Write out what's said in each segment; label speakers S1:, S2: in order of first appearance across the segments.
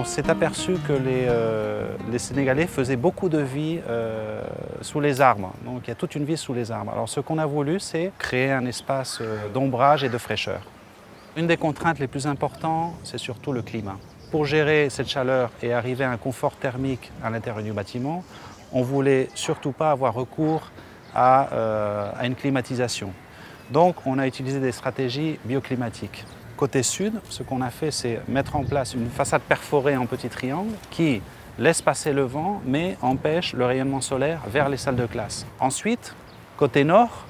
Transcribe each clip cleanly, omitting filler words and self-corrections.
S1: on s'est aperçu que les Sénégalais faisaient beaucoup de vie sous les arbres. Donc il y a toute une vie sous les arbres. Alors ce qu'on a voulu, c'est créer un espace d'ombrage et de fraîcheur. Une des contraintes les plus importantes, c'est surtout le climat. Pour gérer cette chaleur et arriver à un confort thermique à l'intérieur du bâtiment, on ne voulait surtout pas avoir recours à une climatisation. Donc on a utilisé des stratégies bioclimatiques. Côté sud, ce qu'on a fait, c'est mettre en place une façade perforée en petits triangles qui laisse passer le vent mais empêche le rayonnement solaire vers les salles de classe. Ensuite, côté nord,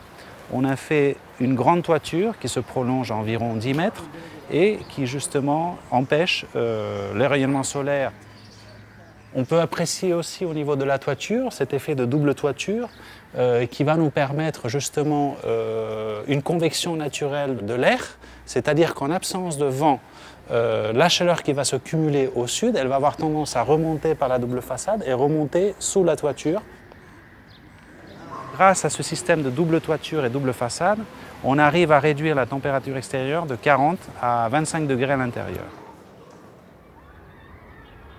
S1: on a fait une grande toiture qui se prolonge à environ 10 mètres et qui justement empêche le rayonnement solaire. On peut apprécier aussi au niveau de la toiture cet effet de double toiture qui va nous permettre justement une convection naturelle de l'air, c'est-à-dire qu'en absence de vent, la chaleur qui va se cumuler au sud, elle va avoir tendance à remonter par la double façade et remonter sous la toiture. Grâce à ce système de double toiture et double façade, on arrive à réduire la température extérieure de 40 à 25 degrés à l'intérieur.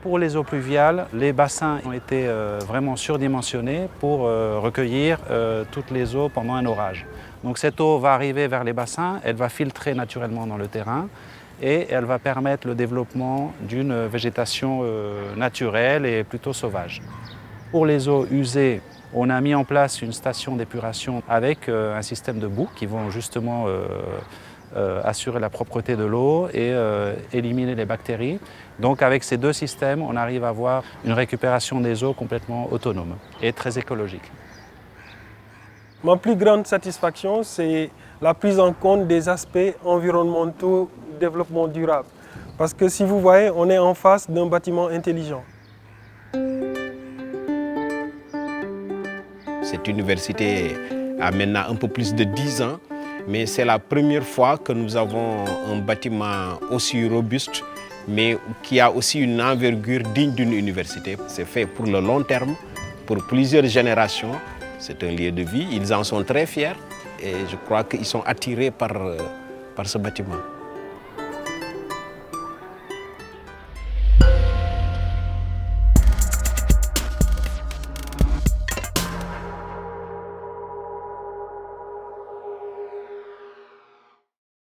S1: Pour les eaux pluviales, les bassins ont été vraiment surdimensionnés pour recueillir toutes les eaux pendant un orage. Donc cette eau va arriver vers les bassins, elle va filtrer naturellement dans le terrain et elle va permettre le développement d'une végétation naturelle et plutôt sauvage. Pour les eaux usées, on a mis en place une station d'épuration avec un système de boues qui vont justement assurer la propreté de l'eau et éliminer les bactéries. Donc avec ces deux systèmes, on arrive à avoir une récupération des eaux complètement autonome et très écologique.
S2: Ma plus grande satisfaction, c'est la prise en compte des aspects environnementaux du développement durable. Parce que si vous voyez, on est en face d'un bâtiment intelligent.
S3: Cette université a maintenant un peu plus de 10 ans, mais c'est la première fois que nous avons un bâtiment aussi robuste, mais qui a aussi une envergure digne d'une université. C'est fait pour le long terme, pour plusieurs générations. C'est un lieu de vie, ils en sont très fiers et je crois qu'ils sont attirés par ce bâtiment.